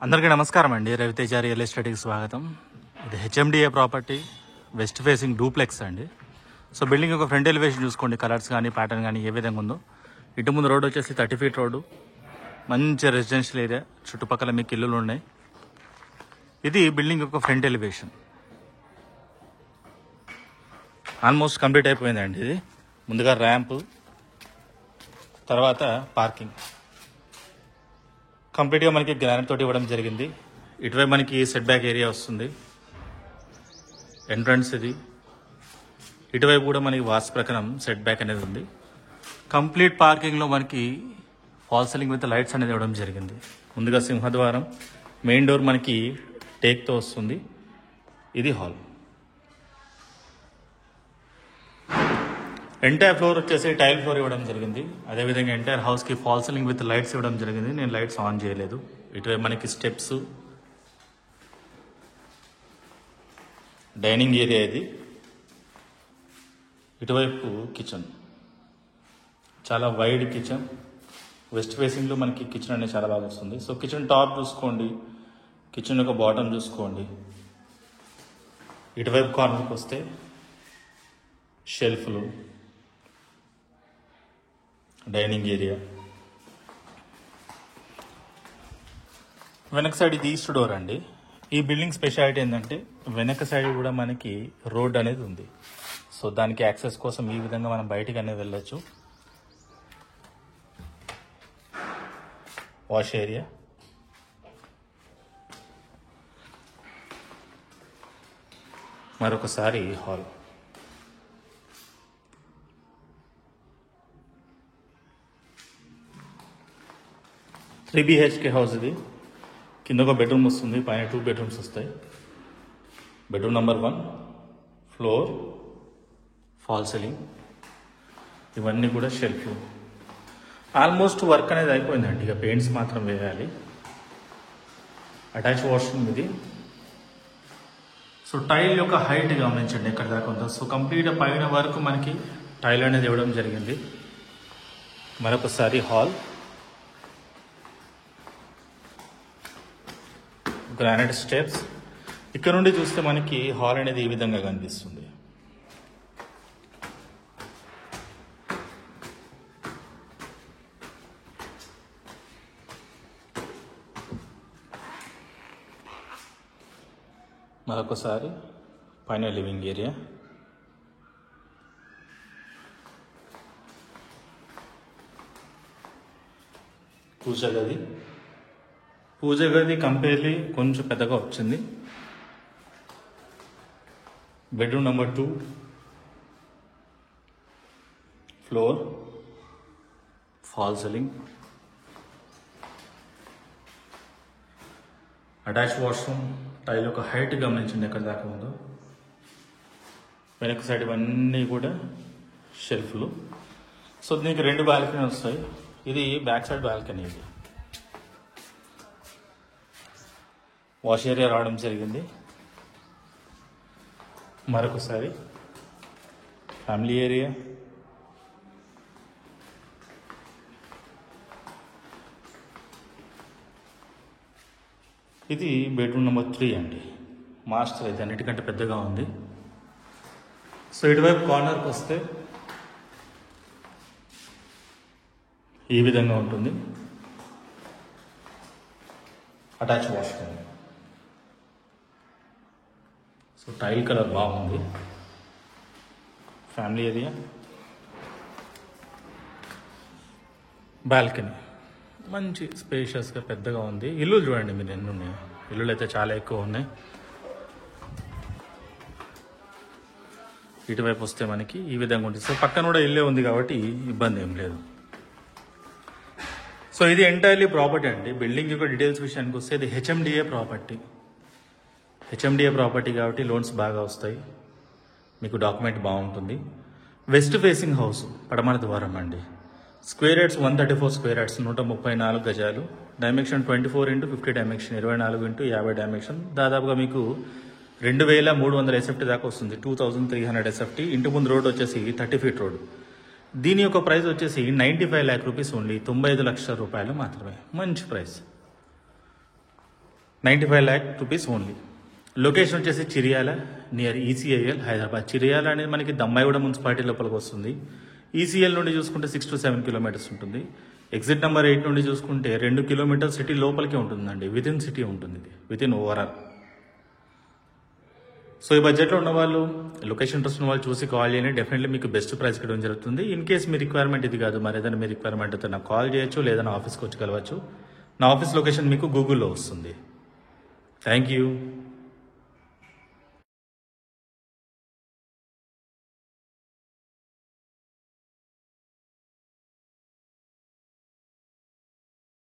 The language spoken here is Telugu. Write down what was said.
అందరికీ నమస్కారం అండి. రవితేజ రియల్ ఎస్టేట్కి స్వాగతం. ఇది HMDA property, west facing duplex అండి. సో బిల్డింగ్ యొక్క ఫ్రంట్ ఎలివేషన్ చూసుకోండి, కలర్స్ కానీ ప్యాటర్న్ కానీ ఏ విధంగా ఉందో. ఇటు ముందు రోడ్ వచ్చేసి 30 feet రోడ్డు, మంచి రెసిడెన్షియల్ ఏరియా, చుట్టుపక్కల మీకు ఇల్లులు ఉన్నాయి. ఇది బిల్డింగ్ యొక్క ఫ్రంట్ ఎలివేషన్. ఆల్మోస్ట్ కంప్లీట్ అయిపోయిందండి. ఇది ముందుగా ర్యాంపు, తర్వాత పార్కింగ్ కంప్లీట్గా మనకి గ్రానైట్ తోటి ఇవ్వడం జరిగింది. ఇటువైపు మనకి సెట్ బ్యాక్ ఏరియా వస్తుంది, ఎంట్రన్స్ ఇది. ఇటువైపు కూడా మనకి వాస్తు ప్రకారం సెట్ బ్యాక్ అనేది ఉంది. కంప్లీట్ పార్కింగ్లో మనకి ఫాల్ సీలింగ్ విత్ లైట్స్ అనేది ఇవ్వడం జరిగింది. ముందుగా సింహద్వారం, మెయిన్ డోర్ మనకి టేక్తో వస్తుంది. ఇది హాల్. ఎంటైర్ ఫ్లోర్ వచ్చేసి టైల్ ఫ్లోర్ ఇవ్వడం జరిగింది. అదేవిధంగా ఎంటైర్ హౌస్కి ఫాల్ సీలింగ్ విత్ లైట్స్ ఇవ్వడం జరిగింది. నేను లైట్స్ ఆన్ చేయలేదు. ఇటువైపు మనకి స్టెప్స్, డైనింగ్ ఏరియా ఇది. ఇటువైపు కిచెన్, చాలా వైడ్ కిచెన్. వెస్ట్ ఫేసింగ్లో మనకి కిచెన్ అనేది చాలా బాగా వస్తుంది. సో కిచెన్ టాప్ చూసుకోండి, కిచెన్ యొక్క బాటమ్ చూసుకోండి. ఇటువైపు కార్నర్కి వస్తే షెల్ఫ్లు, డైనింగ్ ఏరియా. వెనక సైడ్ ఇది ఈస్ట్ డోర్ అండి. ఈ బిల్డింగ్ స్పెషాలిటీ ఏంటంటే వెనక సైడ్ కూడా మనకి రోడ్ అనేది ఉంది. సో దానికి యాక్సెస్ కోసం ఈ విధంగా మనం బయటికి అనేది వెళ్ళొచ్చు. వాష్ ఏరియా, మరొకసారి హాల్. త్రీ BHK హౌస్ ఇది. కింద ఒక బెడ్రూమ్ వస్తుంది, పైన 2 bedrooms వస్తాయి. Bedroom number 1, floor, false ceiling, ఇవన్నీ కూడా షెల్ఫ్లు. ఆల్మోస్ట్ వర్క్ అనేది అయిపోయిందండి. ఇక పెయింట్స్ మాత్రం వేయాలి. అటాచ్ వాష్రూమ్ ఇది. సో టైల్ యొక్క హైట్ గమనించండి ఎక్కడ దాకా ఉందో. సో కంప్లీట్ పైన వరకు మనకి టైల్ అనేది ఇవ్వడం జరిగింది. మరొకసారి హాల్, గ్రానైట్ స్టెప్స్. ఇక్కడ నుండి చూస్తే మనకి హాల్ అనేది ఈ విధంగా కనిపిస్తుంది. మరొకసారి పైన లివింగ్ ఏరియా, పూజ గది. పూజ గది కంపేర్లీ కొంచెం పెద్దగా వచ్చింది. Bedroom number 2, floor, false ceiling, attach washroom. Tile యొక్క హైట్ గమనించండి ఎక్కడ దాకా ఉందో. వెనక సైడ్ ఇవన్నీ కూడా షెల్ఫ్లు. సో దీనికి 2 బాల్కనీ వస్తాయి. ఇది బ్యాక్ సైడ్ బాల్కనీ. ఇది వాష్ ఏరియా రావడం జరిగింది. మరొకసారి ఫ్యామిలీ ఏరియా, ఇది బెడ్రూమ్ నెంబర్ 3 అండి. మాస్టర్ అయితే అన్నిటికంటే పెద్దగా ఉంది. సో ఇటువైపు కార్నర్కి వస్తే ఈ విధంగా ఉంటుంది. Attach washroom. So tile colour బాగుంది. ఫ్యామిలీ ఏరియా, బాల్కనీ మంచి స్పేషియస్గా పెద్దగా ఉంది. ఇల్లు చూడండి మీరు ఎన్ని ఉన్నాయి. ఇల్లులు అయితే చాలా ఎక్కువ ఉన్నాయి. ఇటువైపు వస్తే మనకి ఈ విధంగా ఉంటుంది. సో పక్కన కూడా ఇల్లే ఉంది కాబట్టి ఇబ్బంది ఏం లేదు. సో ఇది ఎంటైర్లీ ప్రాపర్టీ అండి. బిల్డింగ్ యొక్క డీటెయిల్స్ విషయానికి వస్తే ఇది హెచ్ఎండిఏ ప్రాపర్టీ. హెచ్ఎండిఏ ప్రాపర్టీ కాబట్టి లోన్స్ బాగా వస్తాయి, మీకు డాక్యుమెంట్ బాగుంటుంది. వెస్ట్ ఫేసింగ్ హౌస్, పడమర ద్వారం అండి. స్క్వేర్ యార్డ్స్ 134 స్క్వేర్ యార్డ్స్, 134 గజాలు. Dimension 24x50 dimension, 24x50 dimension. దాదాపుగా మీకు 2300 SFT దాకా వస్తుంది. 2300 SFT. ఇంటి ముందు రోడ్ వచ్చేసి 30 feet రోడ్. దీని యొక్క ప్రైస్ వచ్చేసి 95 lakh rupees ఓన్లీ, 95 లక్షల రూపాయలు మాత్రమే. మంచి price. 95 lakh rupees only. Location వచ్చేసి చిరియాల నియర్ ఈసీఐఎల్ హైదరాబాద్. చిరియాల అనేది మనకి దమ్మాయిగూడ మున్సిపాలిటీ లోపలికి వస్తుంది. ఈసీఎల్ నుండి చూసుకుంటే 6 to 7 కిలోమీటర్స్ ఉంటుంది. ఎగ్జిట్ నెంబర్ 8 నుండి చూసుకుంటే 2 కిలోమీటర్స్ సిటీ లోపలికే ఉంటుందండి. విత్ ఇన్ సిటీ ఉంటుంది ఇది, విత్ ఇన్ ఓవరాల్. సో ఈ బడ్జెట్లో ఉన్న వాళ్ళు, లొకేషన్ ఇంట్రెస్ట్ ఉన్న వాళ్ళు చూసి కాల్ చేయండి. డెఫినెట్లీ మీకు బెస్ట్ ప్రైస్ ఇవ్వడం జరుగుతుంది. ఇన్ కేస్ మీ రిక్వైర్మెంట్ ఇది కాదు, మరి ఏదైనా మీ రిక్వైర్మెంట్ అయితే నాకు కాల్ చేయొచ్చు, లేదా నా ఆఫీస్కి వచ్చి కలవచ్చు. నా ఆఫీస్ లొకేషన్ మీకు గూగుల్లో వస్తుంది. Thank you.